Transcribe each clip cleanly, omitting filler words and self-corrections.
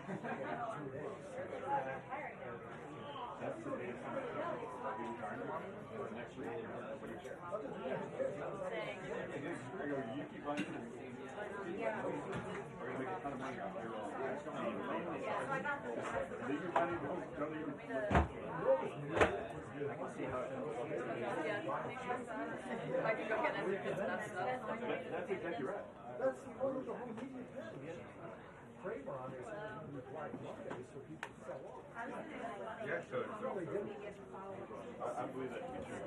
I can go get it because that's exactly right. That's one of the whole media frame on is Black Monday, so people sell off. Yeah, so They did. I believe that to be true.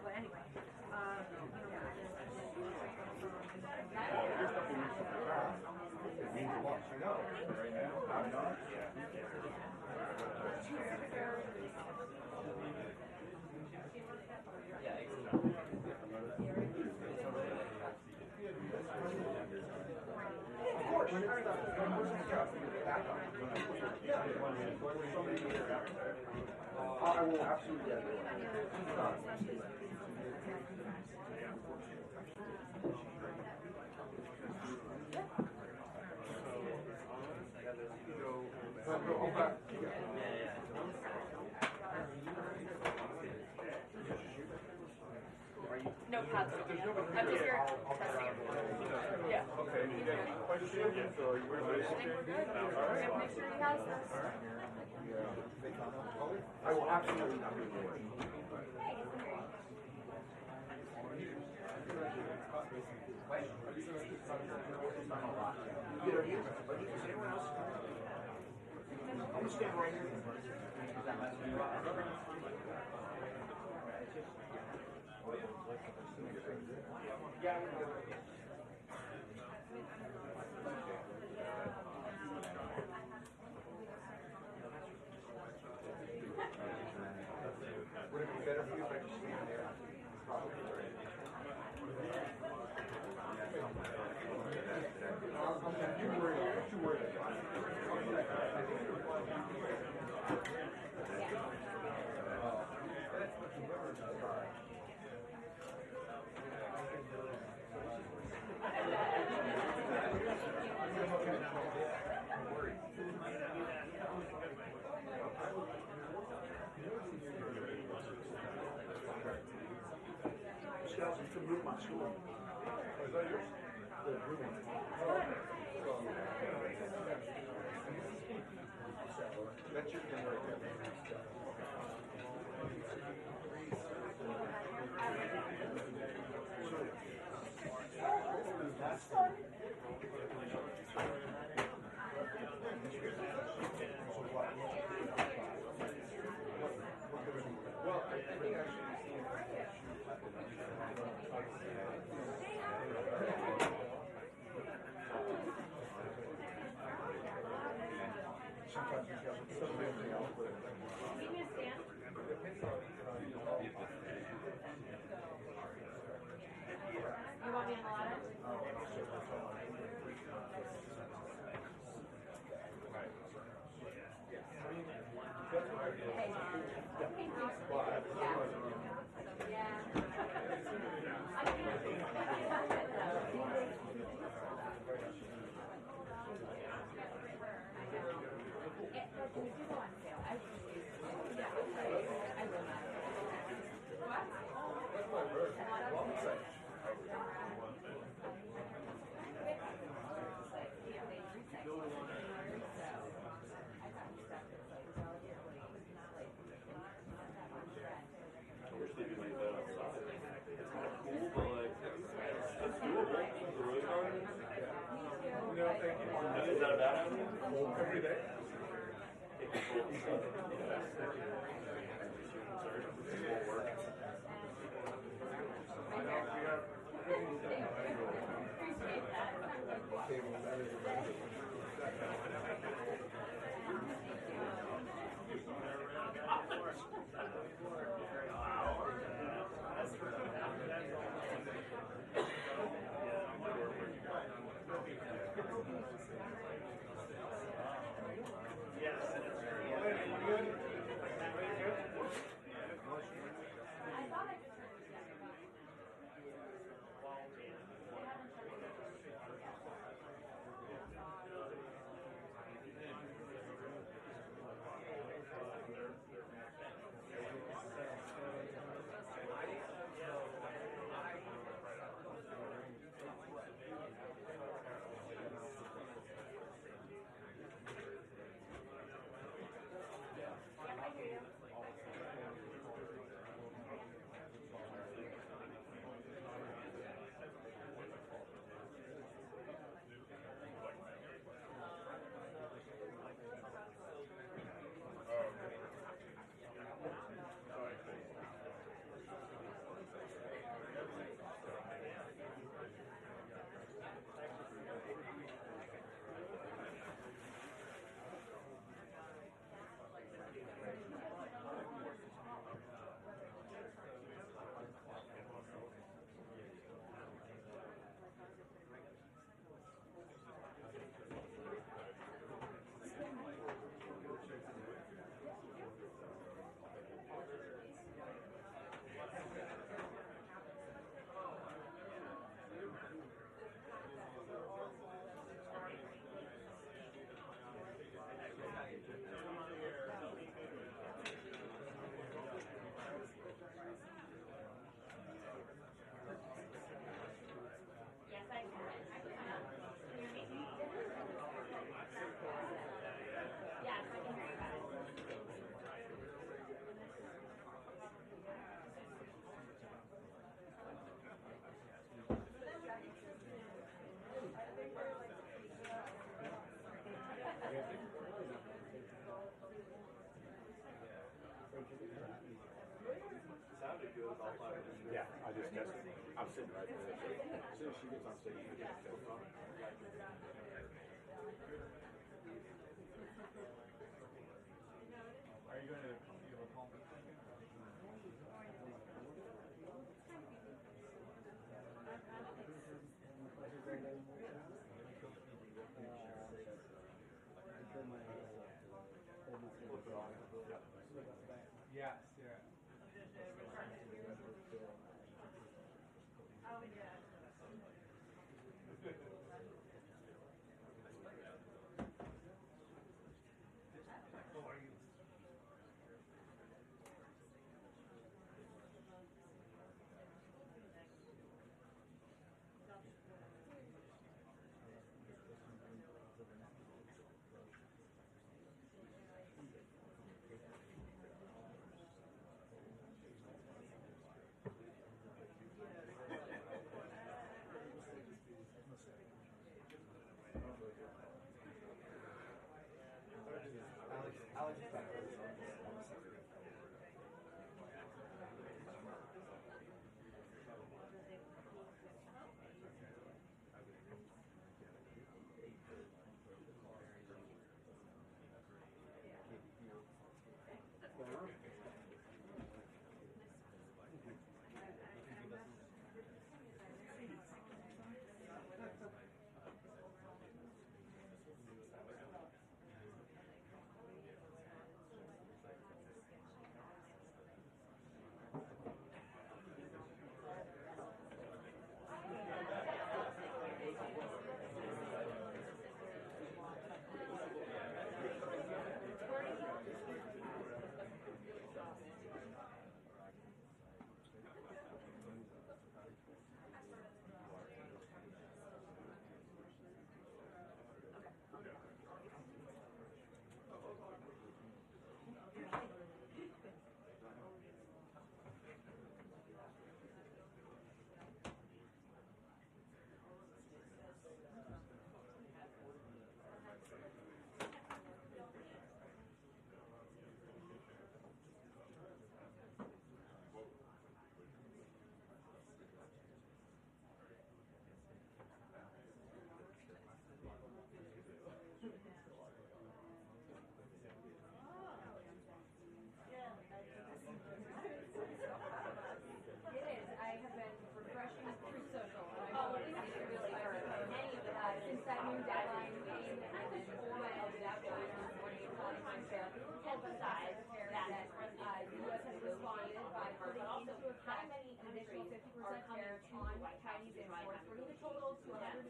But anyway, Here's a couple weeks ago. It means a lot. I know. Right now, I'm not. Of course. I will absolutely get it. no pads. I'm just here testing it. Yeah. Okay, you got any questions or you want to Make sure he has this. I will absolutely not do it. Anyone else? I'm going to stand right here. Would it be better for you if I just stand there? Too worried. Scouts used to move my school. Is that yours? The blue one. That's your thing right there. Well, I think sometimes you have something else, but you want me in the ladder? Is that a bad idea? every day. Yeah, I just tested. I'm sitting right there. So as soon as she gets on stage, I just test on it. Are you going to be able to call me? Yes, yeah. Oh, yeah. Since that new deadline came, and then before I ended up emphasize that the U.S. has responded by putting into effect an additional 50% tariff on Chinese imports, bringing the total to 104%,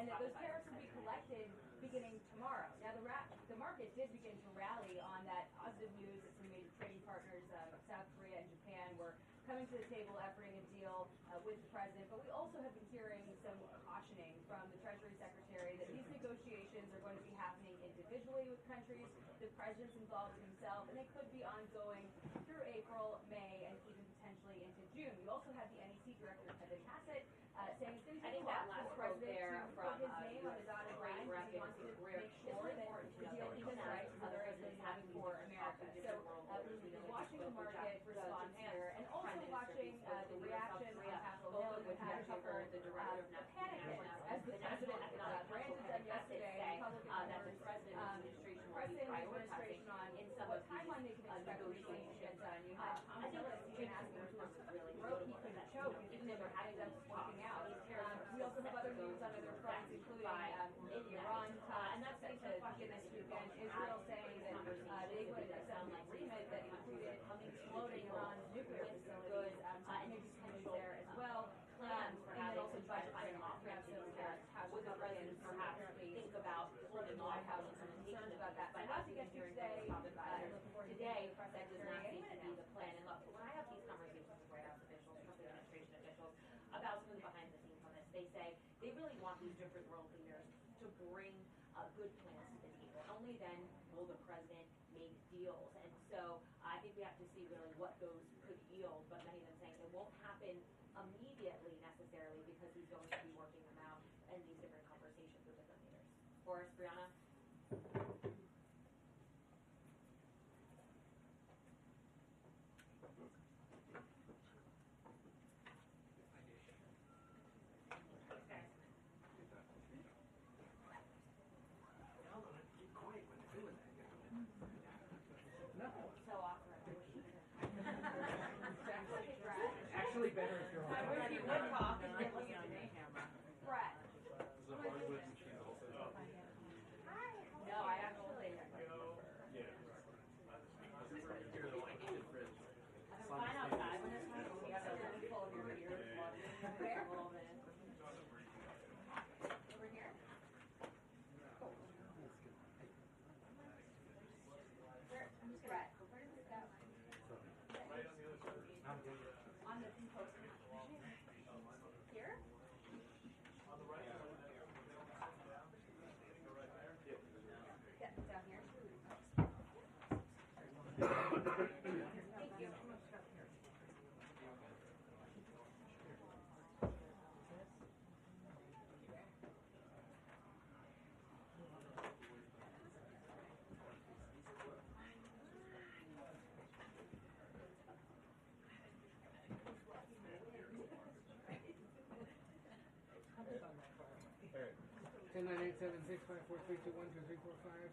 and that those tariffs will be collected beginning tomorrow. Now, the market did begin to rally on that positive news that some major trading partners, South Korea and Japan, were coming to the table offering a deal with the president, but we also have been hearing some cautioning from the Treasury Secretary that these negotiations are going to be happening individually with countries. The president's involved himself, and they could be ongoing through April, May, and even potentially into June. We also have the NEC director, Kevin Hassett, saying it's going to take a lot for the president to put his name on the dotted line because he wants to make sure that the deal even right for the president having for America. So we've been watching the market response here, and also watching the reaction on Capitol Hill, which had covered the panic hit as the president granted them yesterday. That the president's administration on what timeline they can expect negotiations to get done. You had Tom Tillis even asking to throat he couldn't choke, even if they're having them working out. We also have other news on other fronts, including Iran and that's set to begin this weekend. Israel saying that they would accept an agreement that included exploding Iran's nuclear facilities, so maybe tensions there as well. And then also budget perhaps would the president perhaps think about the White House and concerns about that. But as we get to today, today that does not seem to be the plan. And look, when I have these conversations with White House officials, Trump administration officials, about some of the behind the scenes on this, they say they really want these different world leaders to bring good plans to the table. Only then will the president make deals. And so I think we have to see really what those could yield, but many of them saying it won't happen immediately necessarily because he's going to be working them out in these different conversations with different leaders. Boris, Brianna? better if you're on. I wish you would talk and then listen to me. Brett. There's a hardwood machine also. No, I actually. Fine outside when it's time. You got a room full of your ears. Where? Over here? Where? Brett, where does it go? On the compost machine. Here? Yeah, down here. Thank you. 10-9-8-7-6-5-4-3-2-1-2-3-4-5.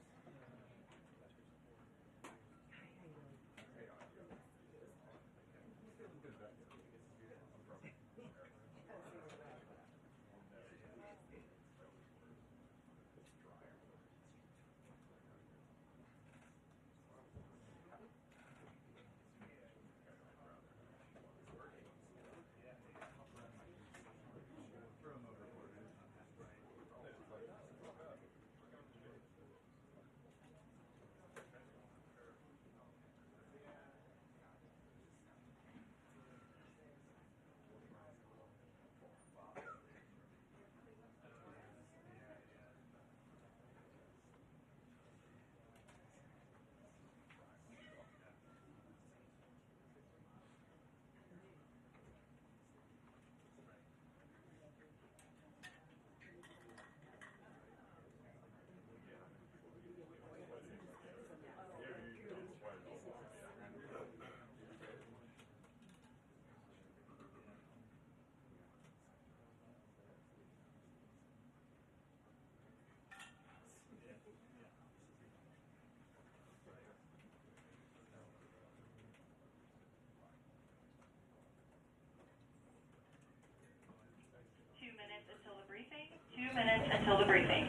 Until the briefing. 2 minutes until the briefing.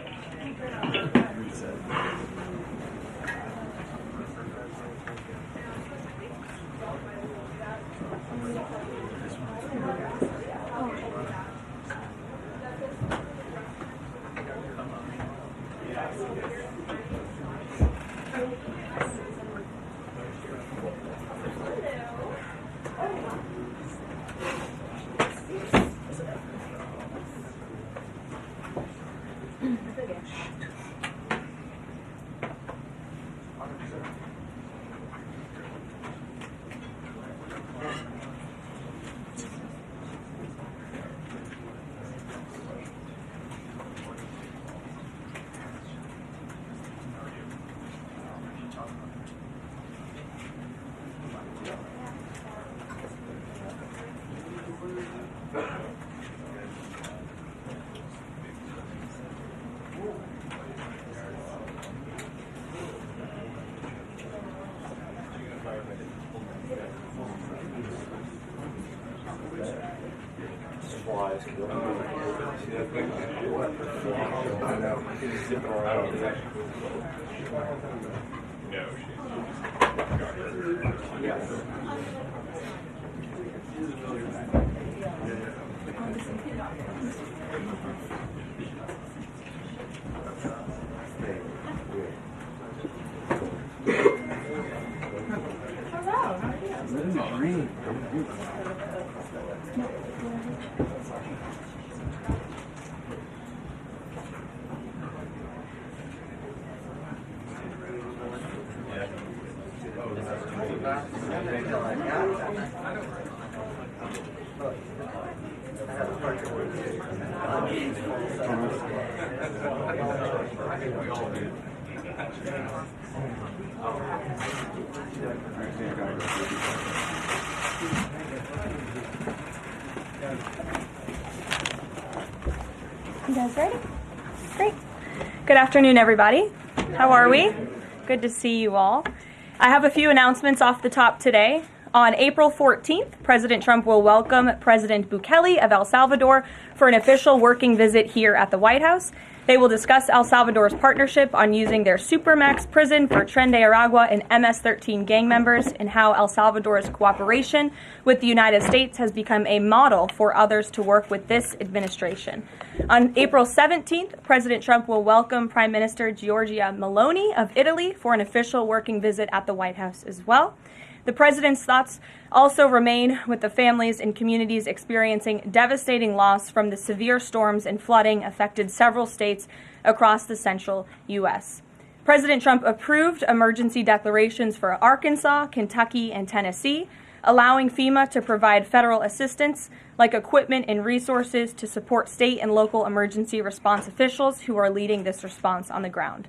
You guys ready? Great. Good afternoon, everybody. How are we? Good to see you all. I have a few announcements off the top today. On April 14th, President Trump will welcome President Bukele of El Salvador for an official working visit here at the White House. They will discuss El Salvador's partnership on using their Supermax prison for Tren de Aragua and MS-13 gang members, and how El Salvador's cooperation with the United States has become a model for others to work with this administration. On April 17th, President Trump will welcome Prime Minister Giorgia Meloni of Italy for an official working visit at the White House as well. The president's thoughts also remain with the families and communities experiencing devastating loss from the severe storms and flooding affected several states across the central U.S. President Trump approved emergency declarations for Arkansas, Kentucky, and Tennessee, allowing FEMA to provide federal assistance like equipment and resources to support state and local emergency response officials who are leading this response on the ground.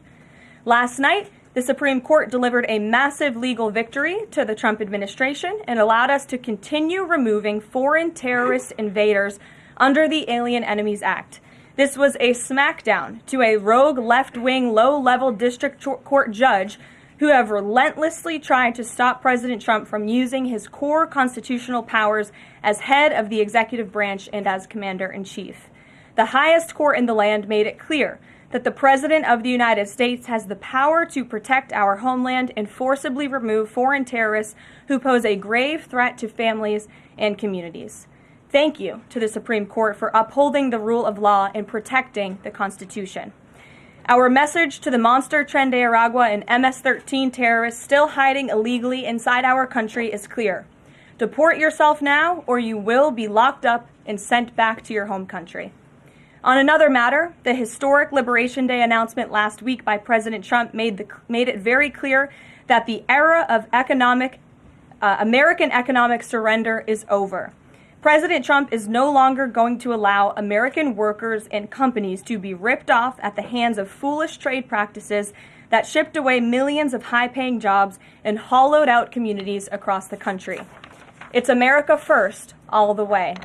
Last night, the Supreme Court delivered a massive legal victory to the Trump administration and allowed us to continue removing foreign terrorist invaders under the Alien Enemies Act. This was a smackdown to a rogue left-wing, low-level district court judge who have relentlessly tried to stop President Trump from using his core constitutional powers as head of the executive branch and as commander-in-chief. The highest court in the land made it clear that the President of the United States has the power to protect our homeland and forcibly remove foreign terrorists who pose a grave threat to families and communities. Thank you to the Supreme Court for upholding the rule of law and protecting the Constitution. Our message to the monster Tren de Aragua and MS-13 terrorists still hiding illegally inside our country is clear. Deport yourself now, or you will be locked up and sent back to your home country. On another matter, the historic Liberation Day announcement last week by President Trump made it very clear that the era of American economic surrender is over. President Trump is no longer going to allow American workers and companies to be ripped off at the hands of foolish trade practices that shipped away millions of high-paying jobs and hollowed out communities across the country. It's America first, all the way.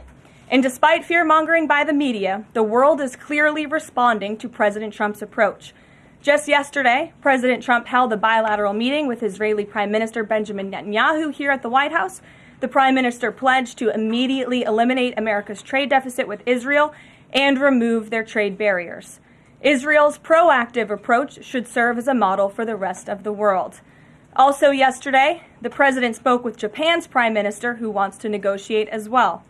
And despite fear-mongering by the media, the world is clearly responding to President Trump's approach. Just yesterday, President Trump held a bilateral meeting with Israeli Prime Minister Benjamin Netanyahu here at the White House. The Prime Minister pledged to immediately eliminate America's trade deficit with Israel and remove their trade barriers. Israel's proactive approach should serve as a model for the rest of the world. Also yesterday, the President spoke with Japan's Prime Minister, who wants to negotiate as well.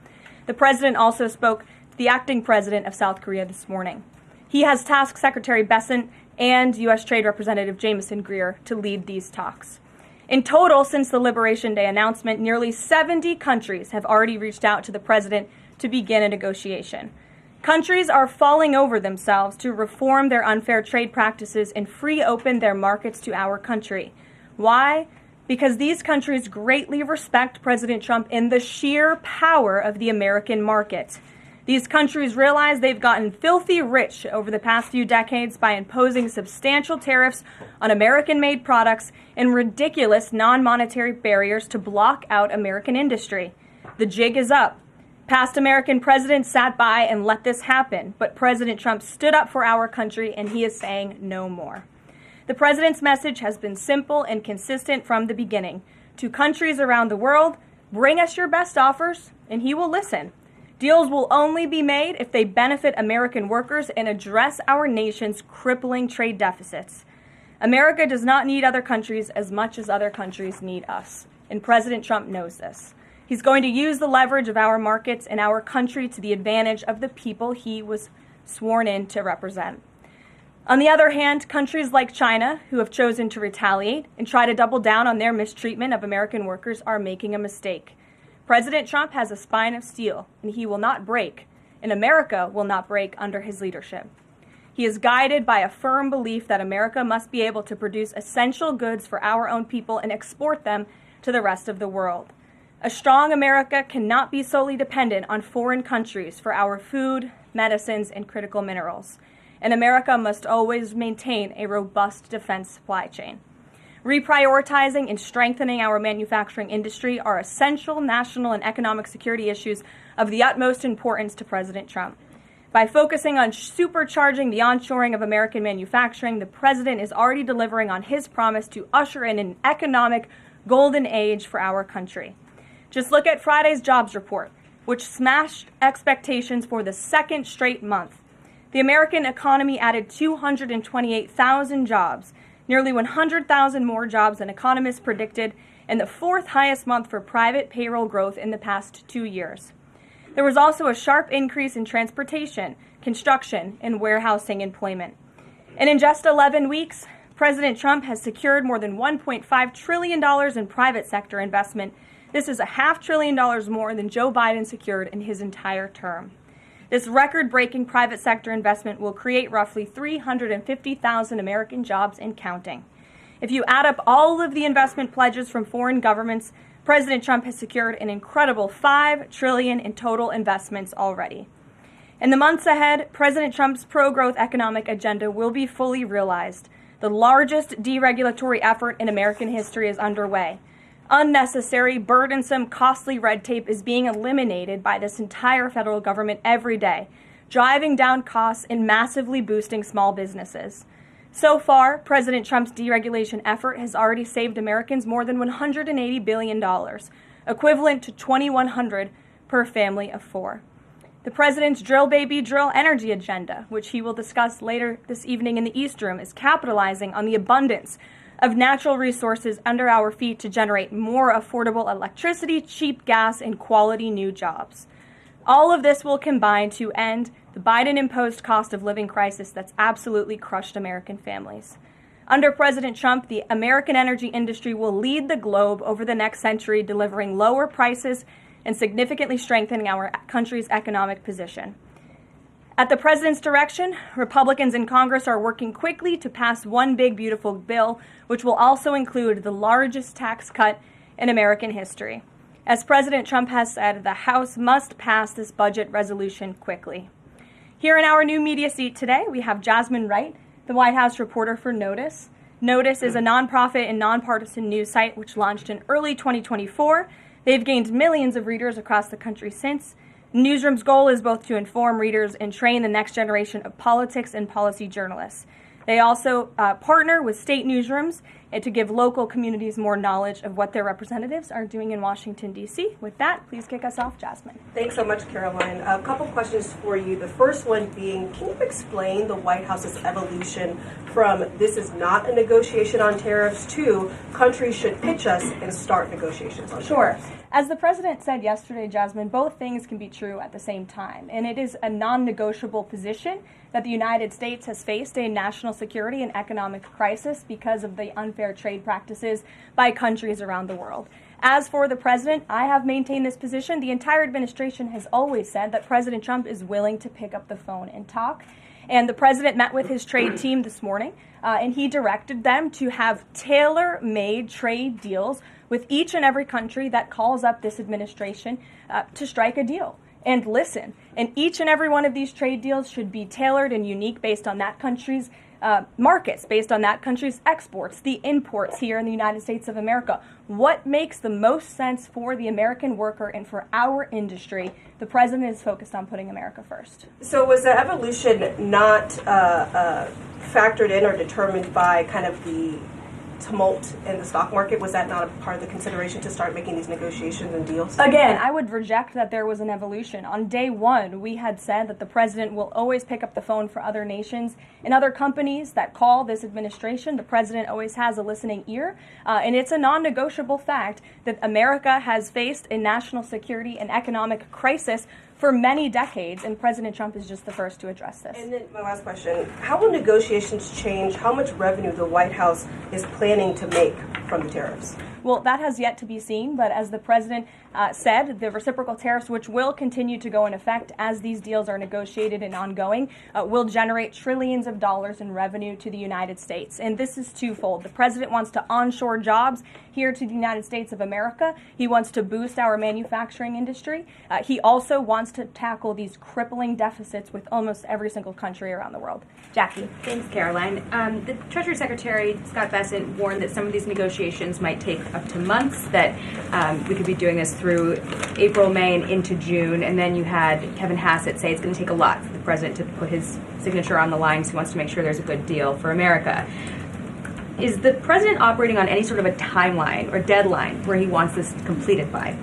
The President also spoke to the acting President of South Korea this morning. He has tasked Secretary Bessent and U.S. Trade Representative Jamieson Greer to lead these talks. In total, since the Liberation Day announcement, nearly 70 countries have already reached out to the President to begin a negotiation. Countries are falling over themselves to reform their unfair trade practices and free open their markets to our country. Why? Because these countries greatly respect President Trump in the sheer power of the American market. These countries realize they've gotten filthy rich over the past few decades by imposing substantial tariffs on American-made products and ridiculous non-monetary barriers to block out American industry. The jig is up. Past American presidents sat by and let this happen, but President Trump stood up for our country, and he is saying no more. The president's message has been simple and consistent from the beginning. To countries around the world, bring us your best offers, and he will listen. Deals will only be made if they benefit American workers and address our nation's crippling trade deficits. America does not need other countries as much as other countries need us, and President Trump knows this. He's going to use the leverage of our markets and our country to the advantage of the people he was sworn in to represent. On the other hand, countries like China, who have chosen to retaliate and try to double down on their mistreatment of American workers, are making a mistake. President Trump has a spine of steel, and he will not break, and America will not break under his leadership. He is guided by a firm belief that America must be able to produce essential goods for our own people and export them to the rest of the world. A strong America cannot be solely dependent on foreign countries for our food, medicines, and critical minerals. And America must always maintain a robust defense supply chain. Reprioritizing and strengthening our manufacturing industry are essential national and economic security issues of the utmost importance to President Trump. By focusing on supercharging the onshoring of American manufacturing, the president is already delivering on his promise to usher in an economic golden age for our country. Just look at Friday's jobs report, which smashed expectations for the second straight month. The American economy added 228,000 jobs, nearly 100,000 more jobs than economists predicted, and the fourth highest month for private payroll growth in the past 2 years. There was also a sharp increase in transportation, construction, and warehousing employment. And in just 11 weeks, President Trump has secured more than $1.5 trillion in private sector investment. This is $500 billion more than Joe Biden secured in his entire term. This record-breaking private sector investment will create roughly 350,000 American jobs and counting. If you add up all of the investment pledges from foreign governments, President Trump has secured an incredible $5 trillion in total investments already. In the months ahead, President Trump's pro-growth economic agenda will be fully realized. The largest deregulatory effort in American history is underway. Unnecessary, burdensome, costly red tape is being eliminated by this entire federal government every day, driving down costs and massively boosting small businesses. So far, President Trump's deregulation effort has already saved Americans more than $180 billion, equivalent to $2,100 per family of 4. The president's drill baby drill energy agenda, which he will discuss later this evening in the East Room, is capitalizing on the abundance of natural resources under our feet to generate more affordable electricity, cheap gas, and quality new jobs. All of this will combine to end the Biden-imposed cost of living crisis that's absolutely crushed American families. Under President Trump, the American energy industry will lead the globe over the next century, delivering lower prices and significantly strengthening our country's economic position. At the president's direction, Republicans in Congress are working quickly to pass one big, beautiful bill, which will also include the largest tax cut in American history. As President Trump has said, the House must pass this budget resolution quickly. Here in our new media seat today, we have Jasmine Wright, the White House reporter for Notice. Notice is a nonprofit and nonpartisan news site which launched in early 2024. They've gained millions of readers across the country since. Newsroom's goal is both to inform readers and train the next generation of politics and policy journalists. They also partner with state newsrooms and to give local communities more knowledge of what their representatives are doing in Washington, D.C. With that, please kick us off, Jasmine. Thanks so much, Karoline. A couple questions for you. The first one being, can you explain the White House's evolution from this is not a negotiation on tariffs to countries should pitch us and start negotiations on tariffs? Sure. As the president said yesterday, Jasmine, both things can be true at the same time. And it is a non-negotiable position that the United States has faced a national security and economic crisis because of the unfair trade practices by countries around the world. As for the president, I have maintained this position. The entire administration has always said that President Trump is willing to pick up the phone and talk. And the president met with his trade team this morning, and he directed them to have tailor-made trade deals with each and every country that calls up this administration to strike a deal and listen. And each and every one of these trade deals should be tailored and unique based on that country's markets, based on that country's exports, the imports here in the United States of America. What makes the most sense for the American worker and for our industry? The president is focused on putting America first. So was the evolution not factored in or determined by kind of the tumult in the stock market? Was that not a part of the consideration to start making these negotiations and deals? Again, I would reject that there was an evolution. On day one, we had said that the president will always pick up the phone for other nations and other companies that call this administration. The president always has a listening ear, and it's a non-negotiable fact that America has faced a national security and economic crisis for many decades, and President Trump is just the first to address this. And then my last question, how will negotiations change how much revenue the White House is planning to make from the tariffs? Well, that has yet to be seen, but as the president said, the reciprocal tariffs, which will continue to go in effect as these deals are negotiated and ongoing, will generate trillions of dollars in revenue to the United States. And this is twofold. The president wants to onshore jobs here to the United States of America. He wants to boost our manufacturing industry. He also wants to tackle these crippling deficits with almost every single country around the world. Jackie. Thanks, Karoline. The Treasury Secretary, Scott Bessent, warned that some of these negotiations might take up to months, that we could be doing this through April, May, and into June. And then you had Kevin Hassett say it's going to take a lot for the president to put his signature on the line because he wants to make sure there's a good deal for America. Is the president operating on any sort of a timeline or deadline where he wants this completed by?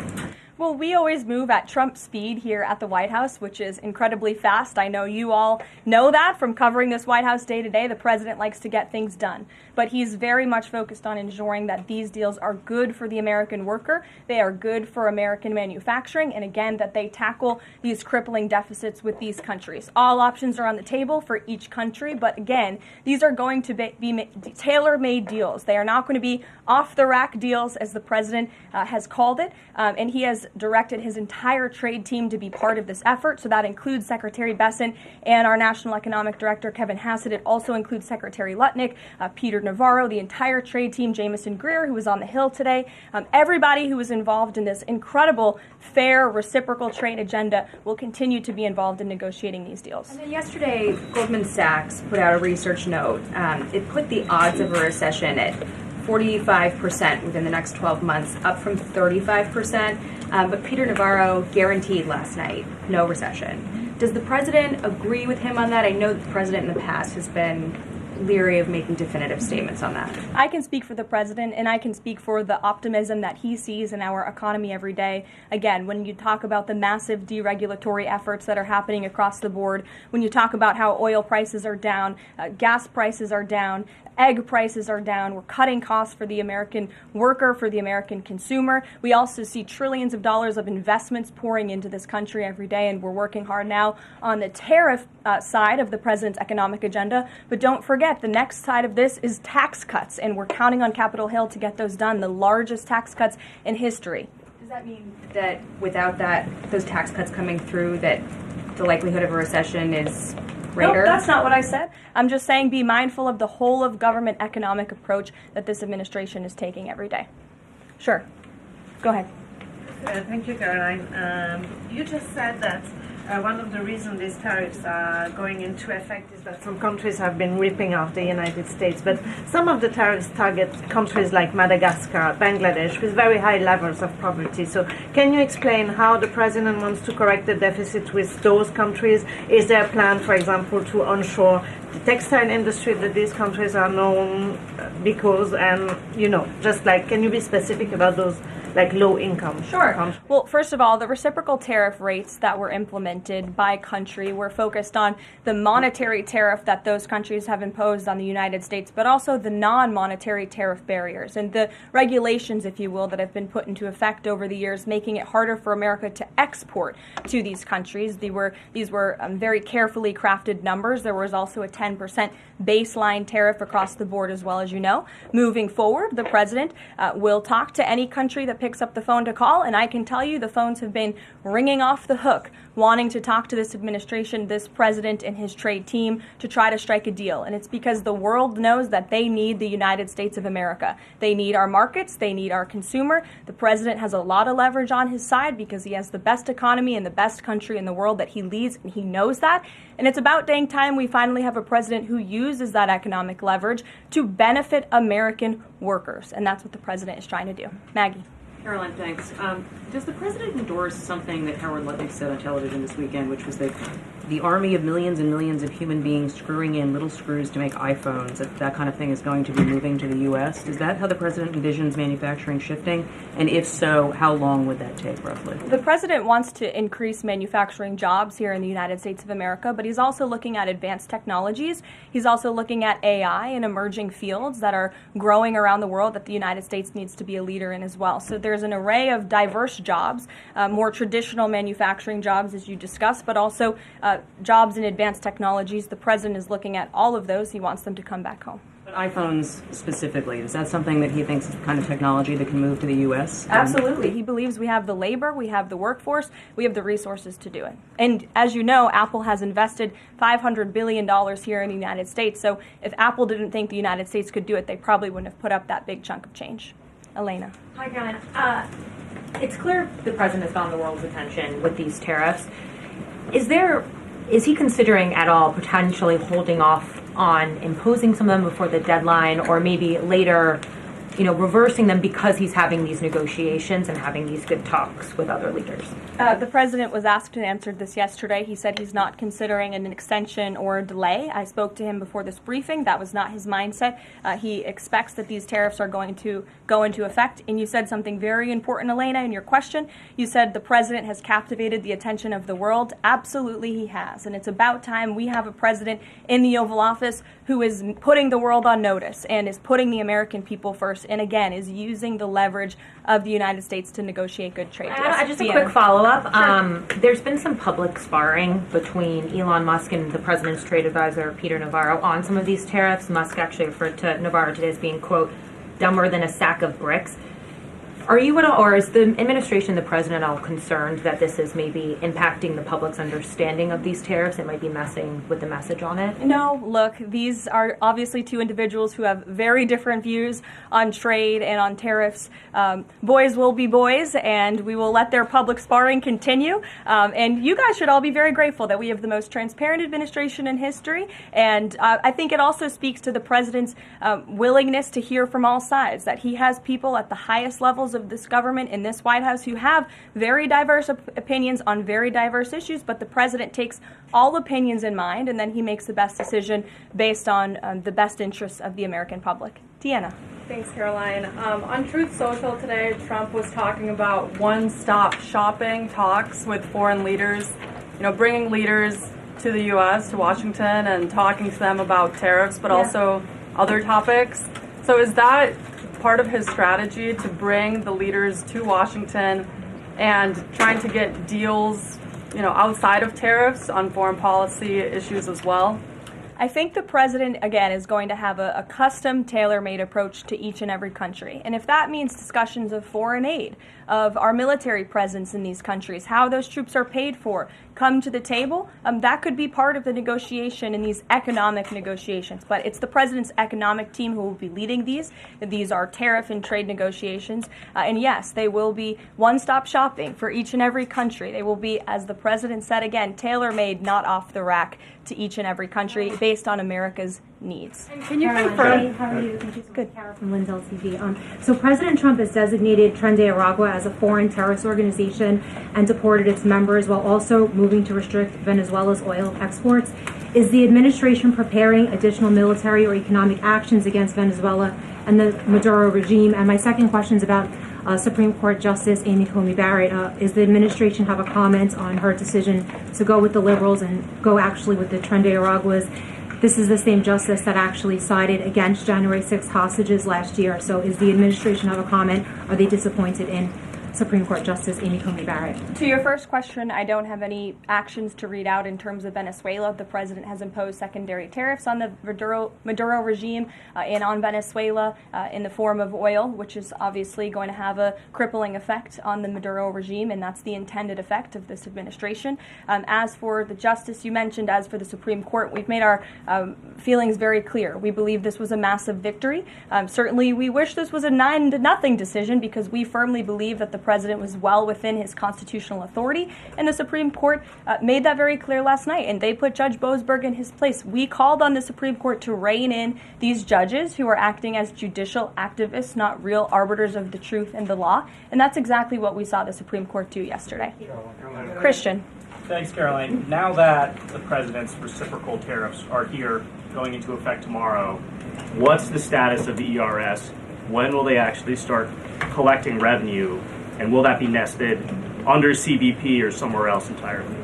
Well, we always move at Trump speed here at the White House, which is incredibly fast. I know you all know that from covering this White House day to day. The president likes to get things done, but he's very much focused on ensuring that these deals are good for the American worker, they are good for American manufacturing, and again, that they tackle these crippling deficits with these countries. All options are on the table for each country, but again, these are going to be tailor-made deals. They are not going to be off-the-rack deals, as the president has called it, and he has directed his entire trade team to be part of this effort. So that includes Secretary Besant and our National Economic Director, Kevin Hassett. It also includes Secretary Lutnick, Peter Navarro, the entire trade team, Jamison Greer, who was on the Hill today. Everybody who was involved in this incredible, fair, reciprocal trade agenda will continue to be involved in negotiating these deals. And then yesterday, Goldman Sachs put out a research note. It put the odds of a recession at 45% within the next 12 months, up from 35%. But Peter Navarro guaranteed last night no recession. Does the president agree with him on that? I know that the president in the past has been leery of making definitive statements on that. I can speak for the president, and I can speak for the optimism that he sees in our economy every day. Again, when you talk about the massive deregulatory efforts that are happening across the board, when you talk about how oil prices are down, gas prices are down, egg prices are down, we're cutting costs for the American worker, for the American consumer. We also see trillions of dollars of investments pouring into this country every day, and we're working hard now on the tariff side of the president's economic agenda. But don't forget, the next side of this is tax cuts, and we're counting on Capitol Hill to get those done, the largest tax cuts in history. Does that mean that without those tax cuts coming through, that the likelihood of a recession is greater? No, that's not what I said. I'm just saying be mindful of the whole of government economic approach that this administration is taking every day. Sure. Go ahead. Thank you, Karoline. You just said that one of the reasons these tariffs are going into effect is that some countries have been ripping off the United States, but some of the tariffs target countries like Madagascar, Bangladesh, with very high levels of poverty. So can you explain how the president wants to correct the deficit with those countries? Is there a plan, for example, to onshore the textile industry that these countries are known because, and, just like, can you be specific about those like low income? Sure. Well, first of all, the reciprocal tariff rates that were implemented by country were focused on the monetary tariff that those countries have imposed on the United States, but also the non-monetary tariff barriers and the regulations, if you will, that have been put into effect over the years, making it harder for America to export to these countries. These were very carefully crafted numbers. There was also a 10% baseline tariff across the board, as well, as you know. Moving forward, the president will talk to any country that picks up the phone to call, and I can tell you the phones have been ringing off the hook, wanting to talk to this administration, this president, and his trade team to try to strike a deal. And it's because the world knows that they need the United States of America. They need our markets. They need our consumer. The president has a lot of leverage on his side because he has the best economy and the best country in the world that he leads, and he knows that. And it's about dang time we finally have a president who uses that economic leverage to benefit American workers. And that's what the president is trying to do. Maggie. Karoline, thanks. Does the president endorse something that Howard Lutnick said on television this weekend, which was that the army of millions and millions of human beings screwing in little screws to make iPhones, that kind of thing is going to be moving to the U.S.? Is that how the president envisions manufacturing shifting? And if so, how long would that take, roughly? The president wants to increase manufacturing jobs here in the United States of America, but he's also looking at advanced technologies. He's also looking at AI and emerging fields that are growing around the world that the United States needs to be a leader in as well. So there's an array of diverse jobs, more traditional manufacturing jobs, as you discussed, but also jobs in advanced technologies. The president is looking at all of those. He wants them to come back home. But iPhones specifically, is that something that he thinks is the kind of technology that can move to the U.S.? Absolutely. He believes we have the labor, we have the workforce, we have the resources to do it. And as you know, Apple has invested $500 billion here in the United States. So if Apple didn't think the United States could do it, they probably wouldn't have put up that big chunk of change. Elena. Hi, Karoline. It's clear the president has gotten the world's attention with these tariffs. Is he considering at all potentially holding off on imposing some of them before the deadline, or maybe later reversing them because he's having these negotiations and having these good talks with other leaders? The president was asked and answered this yesterday. He said he's not considering an extension or a delay. I spoke to him before this briefing. That was not his mindset. He expects that these tariffs are going to go into effect. And you said something very important, Elena, in your question. You said the president has captivated the attention of the world. Absolutely he has. And it's about time we have a president in the Oval Office who is putting the world on notice and is putting the American people first and, again, is using the leverage of the United States to negotiate good trade deals. Just a quick follow-up. Sure. There's been some public sparring between Elon Musk and the president's trade advisor, Peter Navarro, on some of these tariffs. Musk actually referred to Navarro today as being, quote, dumber than a sack of bricks. Are you at all, or is the administration, the president, all concerned that this is maybe impacting the public's understanding of these tariffs? It might be messing with the message on it? No, look, these are obviously two individuals who have very different views on trade and on tariffs. Boys will be boys, and we will let their public sparring continue. And you guys should all be very grateful that we have the most transparent administration in history. And I think it also speaks to the president's willingness to hear from all sides, that he has people at the highest levels of this government in this White House who have very diverse opinions on very diverse issues, but the president takes all opinions in mind and then he makes the best decision based on the best interests of the American public. Deanna. Thanks, Caroline. On Truth Social today, Trump was talking about one-stop shopping talks with foreign leaders, bringing leaders to the U.S., to Washington, and talking to them about tariffs, but also other topics. So is that part of his strategy to bring the leaders to Washington and trying to get deals, outside of tariffs on foreign policy issues as well? I think the president, again, is going to have a custom, tailor-made approach to each and every country. And if that means discussions of foreign aid, of our military presence in these countries, how those troops are paid for, come to the table, that could be part of the negotiation in these economic negotiations. But it's the president's economic team who will be leading these. These are tariff and trade negotiations. And yes, they will be one-stop shopping for each and every country. They will be, as the president said again, tailor-made, not off the rack to each and every country based on America's needs. Can you confirm? How are you? Thank you so much, Kara from Lindell TV. So President Trump has designated Tren de Aragua as a foreign terrorist organization and deported its members while also moving to restrict Venezuela's oil exports. Is the administration preparing additional military or economic actions against Venezuela and the Maduro regime? And my second question is about Supreme Court Justice Amy Coney Barrett. Is the administration have a comment on her decision to go with the liberals and go actually with the Tren de Araguas? This is the same justice that actually sided against January 6th hostages last year. So is the administration have a comment? Are they disappointed in Supreme Court Justice Amy Coney Barrett? To your first question, I don't have any actions to read out in terms of Venezuela. The president has imposed secondary tariffs on the Maduro regime and on Venezuela in the form of oil, which is obviously going to have a crippling effect on the Maduro regime, and that's the intended effect of this administration. As for the justice you mentioned, as for the Supreme Court, we've made our feelings very clear. We believe this was a massive victory. Certainly, we wish this was a 9-0 decision because we firmly believe that the president was well within his constitutional authority, and the Supreme Court made that very clear last night, and they put Judge Boasberg in his place. We called on the Supreme Court to rein in these judges who are acting as judicial activists, not real arbiters of the truth and the law, and that's exactly what we saw the Supreme Court do yesterday. Christian. Thanks, Caroline. Now that the president's reciprocal tariffs are here, going into effect tomorrow, what's the status of the ERS? When will they actually start collecting revenue? And will that be nested under CBP or somewhere else entirely?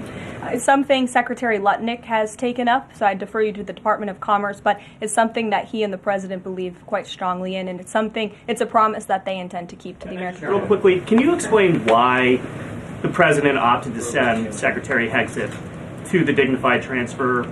Something Secretary Lutnick has taken up, so I defer you to the Department of Commerce, but it's something that he and the president believe quite strongly in, and it's a promise that they intend to keep to the American people. Real quickly, can you explain why the president opted to send Secretary Hegseth to the dignified transfer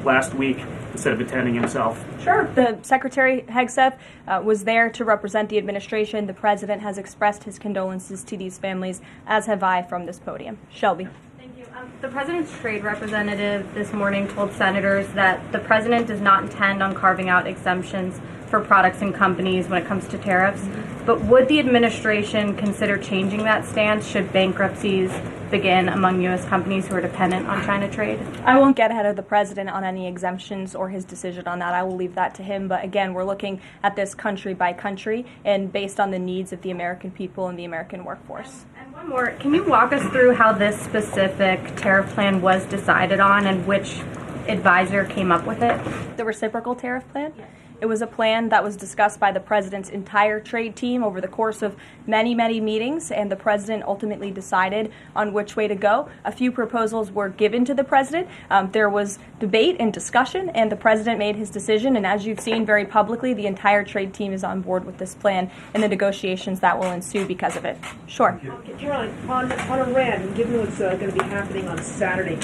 last week instead of attending himself? Sure. The Secretary Hegseth was there to represent the administration. The president has expressed his condolences to these families, as have I from this podium. Shelby. Thank you. The president's trade representative this morning told senators that the president does not intend on carving out exemptions for products and companies when it comes to tariffs. But would the administration consider changing that stance should bankruptcies begin among U.S. companies who are dependent on China trade? I won't get ahead of the president on any exemptions or his decision on that. I will leave that to him. But again, we're looking at this country by country and based on the needs of the American people and the American workforce. And one more, can you walk us through how this specific tariff plan was decided on and which advisor came up with it? The reciprocal tariff plan? Yes. It was a plan that was discussed by the president's entire trade team over the course of many, many meetings, and the president ultimately decided on which way to go. A few proposals were given to the president. There was debate and discussion, and the president made his decision. And as you've seen very publicly, the entire trade team is on board with this plan and the negotiations that will ensue because of it. Sure. Karoline, on Iran, given what's going to be happening on Saturday,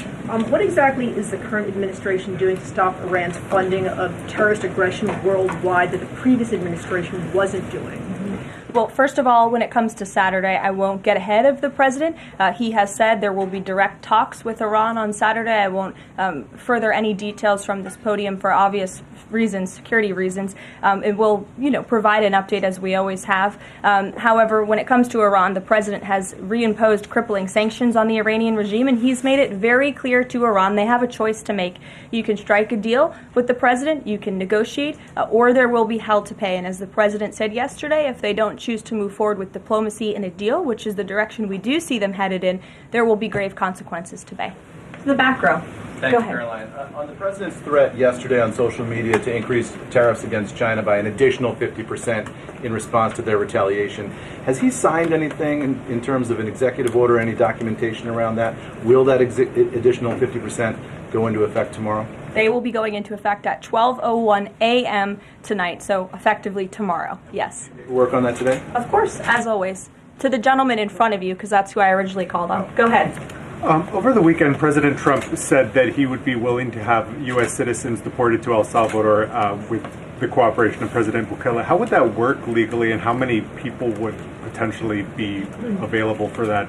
what exactly is the current administration doing to stop Iran's funding of terrorist aggression worldwide that the previous administration wasn't doing? Well, first of all, when it comes to Saturday, I won't get ahead of the president. He has said there will be direct talks with Iran on Saturday. I won't further any details from this podium for obvious reasons, security reasons. It will, provide an update as we always have. However, when it comes to Iran, the president has reimposed crippling sanctions on the Iranian regime, and he's made it very clear to Iran they have a choice to make. You can strike a deal with the president, you can negotiate, or there will be hell to pay. And as the president said yesterday, if they don't choose to move forward with diplomacy and a deal, which is the direction we do see them headed in, there will be grave consequences to pay. The back row. Thank you, Caroline. On the president's threat yesterday on social media to increase tariffs against China by an additional 50% in response to their retaliation, has he signed anything in terms of an executive order, any documentation around that? Will that additional 50% go into effect tomorrow? They will be going into effect at 12:01 a.m. tonight, so effectively tomorrow, yes. Work on that today? Of course, as always. To the gentleman in front of you, because that's who I originally called on. Go ahead. Over the weekend, President Trump said that he would be willing to have U.S. citizens deported to El Salvador with the cooperation of President Bukele. How would that work legally, and how many people would potentially be available for that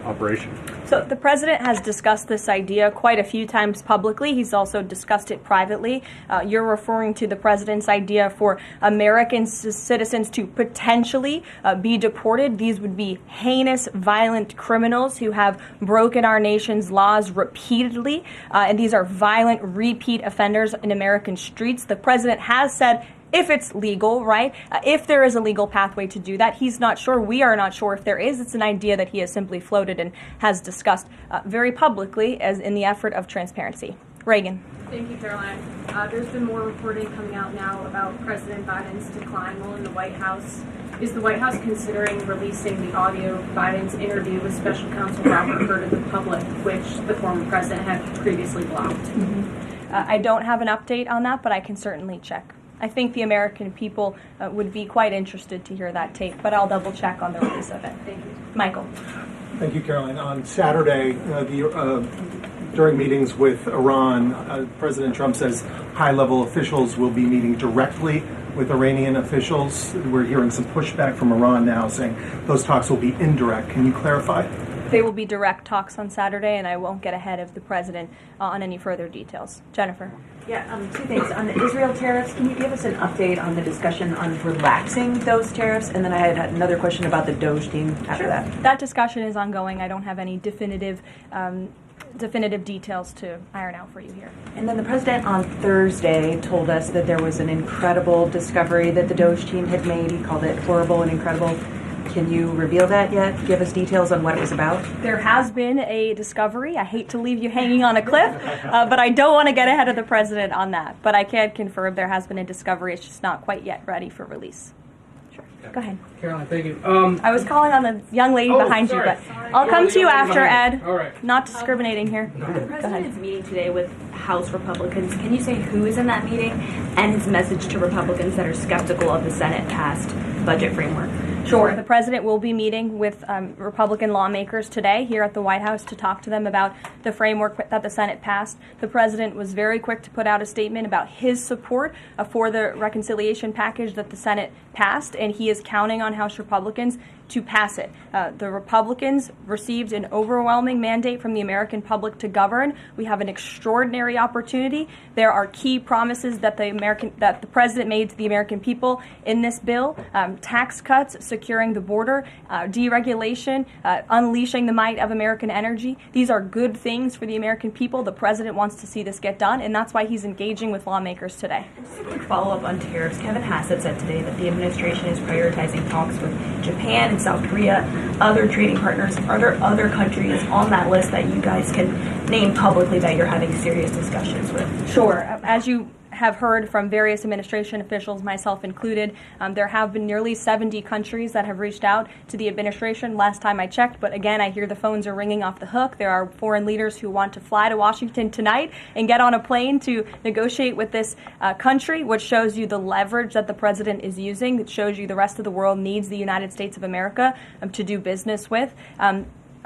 operation? So the president has discussed this idea quite a few times publicly. He's also discussed it privately. You're referring to the president's idea for American citizens to potentially be deported. These would be heinous, violent criminals who have broken our nation's laws repeatedly. And these are violent, repeat offenders in American streets. The president has said, if it's legal, right? If there is a legal pathway to do that, he's not sure. We are not sure if there is. It's an idea that he has simply floated and has discussed very publicly as in the effort of transparency. Reagan. Thank you, Caroline. There's been more reporting coming out now about President Biden's decline while in the White House. Is the White House considering releasing the audio of Biden's interview with Special Counsel Robert Hur to the public, which the former president had previously blocked? I don't have an update on that, but I can certainly check. I think the American people would be quite interested to hear that tape, but I'll double check on the release of it. Thank you. Michael. Thank you, Caroline. On Saturday, during meetings with Iran, President Trump says high-level officials will be meeting directly with Iranian officials. We're hearing some pushback from Iran now saying those talks will be indirect. Can you clarify? They will be direct talks on Saturday, and I won't get ahead of the president on any further details. Jennifer. Yeah, two things. On the Israel tariffs, can you give us an update on the discussion on relaxing those tariffs? And then I had another question about the Doge team after that. That discussion is ongoing. I don't have any definitive details to iron out for you here. And then the president on Thursday told us that there was an incredible discovery that the Doge team had made. He called it horrible and incredible. Can you reveal that yet? Give us details on what it was about? There has been a discovery. I hate to leave you hanging on a cliff, but I don't want to get ahead of the president on that. But I can confirm there has been a discovery. It's just not quite yet ready for release. Sure. Go ahead. Caroline, thank you. I was calling on the young lady behind you, but I'll come to you after, Ed. All right. Not discriminating here. The president's meeting today with House Republicans. Can you say who is in that meeting and his message to Republicans that are skeptical of the Senate-passed budget framework? Sure. The president will be meeting with Republican lawmakers today here at the White House to talk to them about the framework that the Senate passed. The president was very quick to put out a statement about his support for the reconciliation package that the Senate passed, and he is counting on House Republicans to pass it. The Republicans received an overwhelming mandate from the American public to govern. We have an extraordinary opportunity. There are key promises that the president made to the American people in this bill: tax cuts, securing the border, deregulation, unleashing the might of American energy. These are good things for the American people. The president wants to see this get done, and that's why he's engaging with lawmakers today. Just a quick follow-up on tariffs. Kevin Hassett said today that the administration is prioritizing talks with Japan and South Korea, other trading partners. Are there other countries on that list that you guys can name publicly that you're having serious discussions with? Sure. As you have heard from various administration officials, myself included, there have been nearly 70 countries that have reached out to the administration last time I checked. But again, I hear the phones are ringing off the hook. There are foreign leaders who want to fly to Washington tonight and get on a plane to negotiate with this country, which shows you the leverage that the president is using. It shows you the rest of the world needs the United States of America to do business with.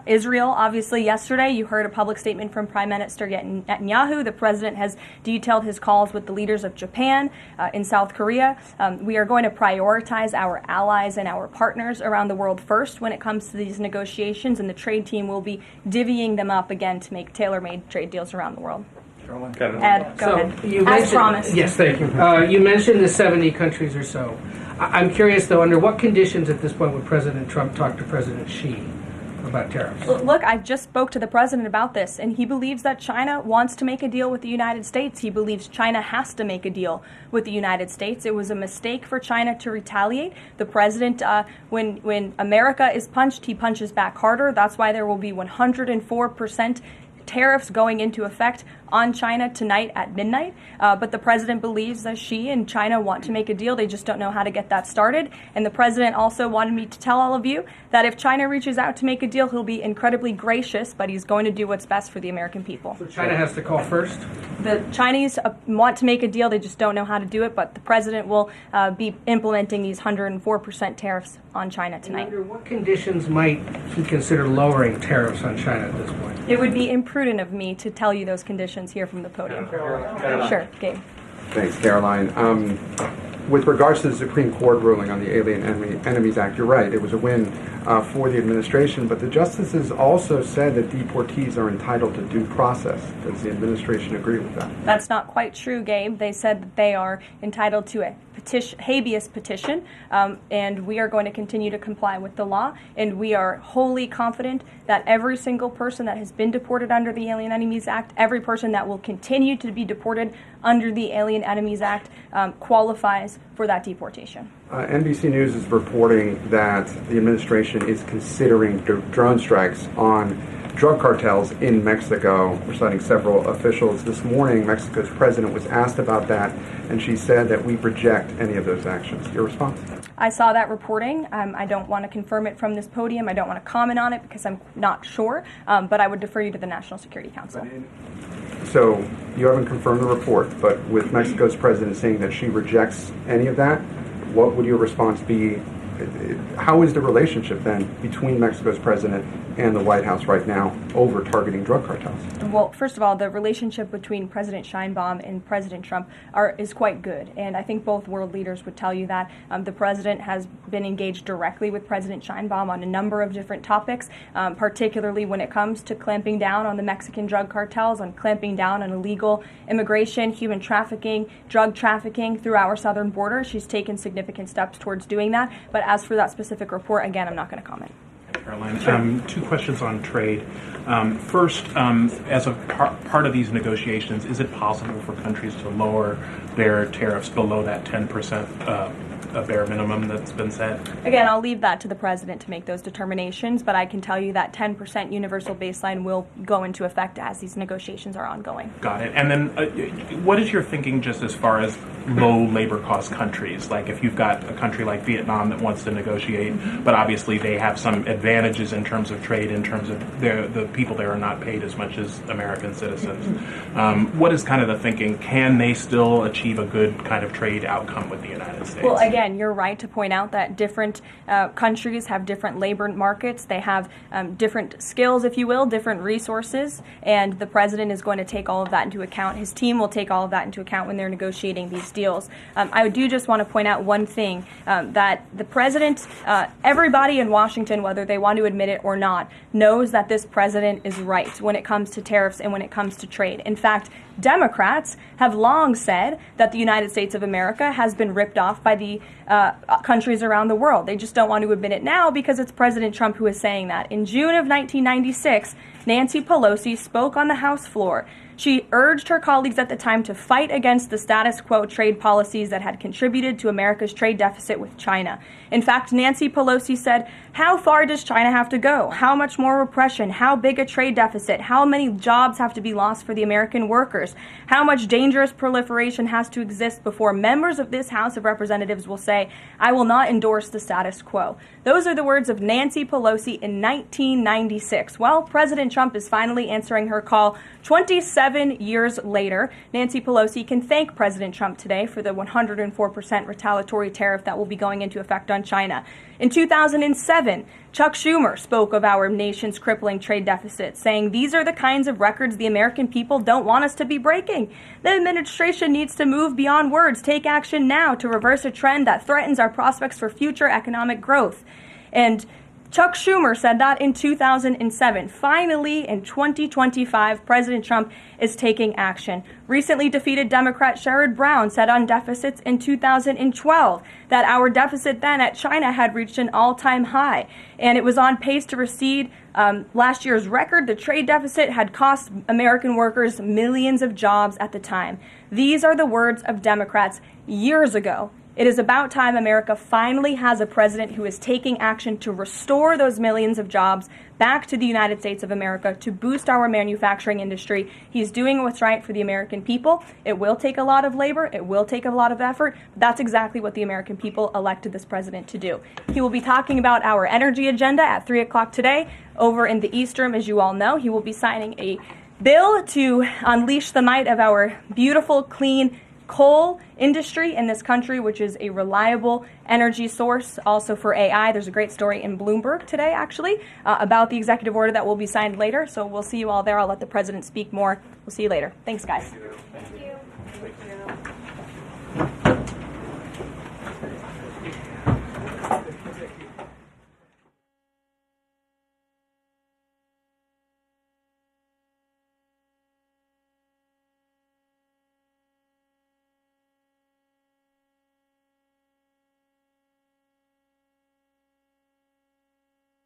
Israel, obviously, yesterday you heard a public statement from Prime Minister Netanyahu. The president has detailed his calls with the leaders of Japan, in South Korea. We are going to prioritize our allies and our partners around the world first when it comes to these negotiations, and the trade team will be divvying them up again to make tailor-made trade deals around the world. Ed, go ahead. As promised. Yes, thank you. You mentioned the 70 countries or so. I'm curious, though, under what conditions at this point would President Trump talk to President Xi about tariffs? Look, I just spoke to the president about this, and he believes that China wants to make a deal with the United States. He believes China has to make a deal with the United States. It was a mistake for China to retaliate. The president, when America is punched, he punches back harder. That's why there will be 104% tariffs going into effect on China tonight at midnight. But the president believes that Xi and China want to make a deal. They just don't know how to get that started. And the president also wanted me to tell all of you that if China reaches out to make a deal, he'll be incredibly gracious, but he's going to do what's best for the American people. So China has to call first? The Chinese want to make a deal. They just don't know how to do it. But the president will be implementing these 104% tariffs on China tonight. And under what conditions might he consider lowering tariffs on China at this point? It would be imprudent of me to tell you those conditions here from the podium. Sure, Gabe. Thanks, Caroline. With regards to the Supreme Court ruling on the Alien Enemies Act, you're right, it was a win for the administration, but the justices also said that deportees are entitled to due process. Does the administration agree with that? That's not quite true, Gabe. They said that they are entitled to a habeas petition, and we are going to continue to comply with the law, and we are wholly confident that every single person that has been deported under the Alien Enemies Act, every person that will continue to be deported under the Alien Enemies Act qualifies for that deportation. NBC News is reporting that the administration is considering drone strikes on drug cartels in Mexico. We're citing several officials. This morning, Mexico's president was asked about that, and she said that we reject any of those actions. Your response? I saw that reporting. I don't want to confirm it from this podium. I don't want to comment on it because I'm not sure, but I would defer you to the National Security Council. So you haven't confirmed the report, but with Mexico's president saying that she rejects any of that, what would your response be? How is the relationship then between Mexico's president and the White House right now over targeting drug cartels? Well, first of all, the relationship between President Sheinbaum and President Trump is quite good, and I think both world leaders would tell you that. The president has been engaged directly with President Sheinbaum on a number of different topics, particularly when it comes to clamping down on the Mexican drug cartels, on clamping down on illegal immigration, human trafficking, drug trafficking through our southern border. She's taken significant steps towards doing that, but as for that specific report, again, I'm not going to comment. Caroline, two questions on trade. First, as a part of these negotiations, is it possible for countries to lower their tariffs below that 10% bare minimum that's been set? Again, I'll leave that to the president to make those determinations, but I can tell you that 10% universal baseline will go into effect as these negotiations are ongoing. Got it. And then what is your thinking just as far as low labor cost countries? Like if you've got a country like Vietnam that wants to negotiate, but obviously they have some advantages in terms of trade, in terms of the people there are not paid as much as American citizens. What is kind of the thinking? Can they still achieve a good kind of trade outcome with the United States? Well, again, again, you're right to point out that different countries have different labor markets. They have different skills, if you will, different resources, and the president is going to take all of that into account. His team will take all of that into account when they're negotiating these deals. I do just want to point out one thing, that the president, everybody in Washington, whether they want to admit it or not, knows that this president is right when it comes to tariffs and when it comes to trade. In fact, Democrats have long said that the United States of America has been ripped off by the countries around the world. They just don't want to admit it now because it's President Trump who is saying that. In June of 1996, Nancy Pelosi spoke on the House floor. She urged her colleagues at the time to fight against the status quo trade policies that had contributed to America's trade deficit with China. In fact, Nancy Pelosi said, "How far does China have to go? How much more repression? How big a trade deficit? How many jobs have to be lost for the American workers? How much dangerous proliferation has to exist before members of this House of Representatives will say, 'I will not endorse the status quo'?" Those are the words of Nancy Pelosi in 1996. Well, President Trump is finally answering her call 27 years later. Nancy Pelosi can thank President Trump today for the 104% retaliatory tariff that will be going into effect on China. In 2007, Chuck Schumer spoke of our nation's crippling trade deficit, saying these are the kinds of records the American people don't want us to be breaking. The administration needs to move beyond words, take action now to reverse a trend that threatens our prospects for future economic growth. And Chuck Schumer said that in 2007. Finally, in 2025, President Trump is taking action. Recently defeated Democrat Sherrod Brown said on deficits in 2012 that our deficit then at China had reached an all-time high, and it was on pace to recede last year's record. The trade deficit had cost American workers millions of jobs at the time. These are the words of Democrats years ago. It is about time America finally has a president who is taking action to restore those millions of jobs back to the United States of America, to boost our manufacturing industry. He's doing what's right for the American people. It will take a lot of labor. It will take a lot of effort. But that's exactly what the American people elected this president to do. He will be talking about our energy agenda at 3 o'clock today over in the East Room. As you all know, he will be signing a bill to unleash the might of our beautiful, clean coal industry in this country, which is a reliable energy source also for AI. There's a great story in Bloomberg today, actually, about the executive order that will be signed later. So we'll see you all there. I'll let the president speak more. We'll see you later. Thanks, guys. Thank you. Thank you.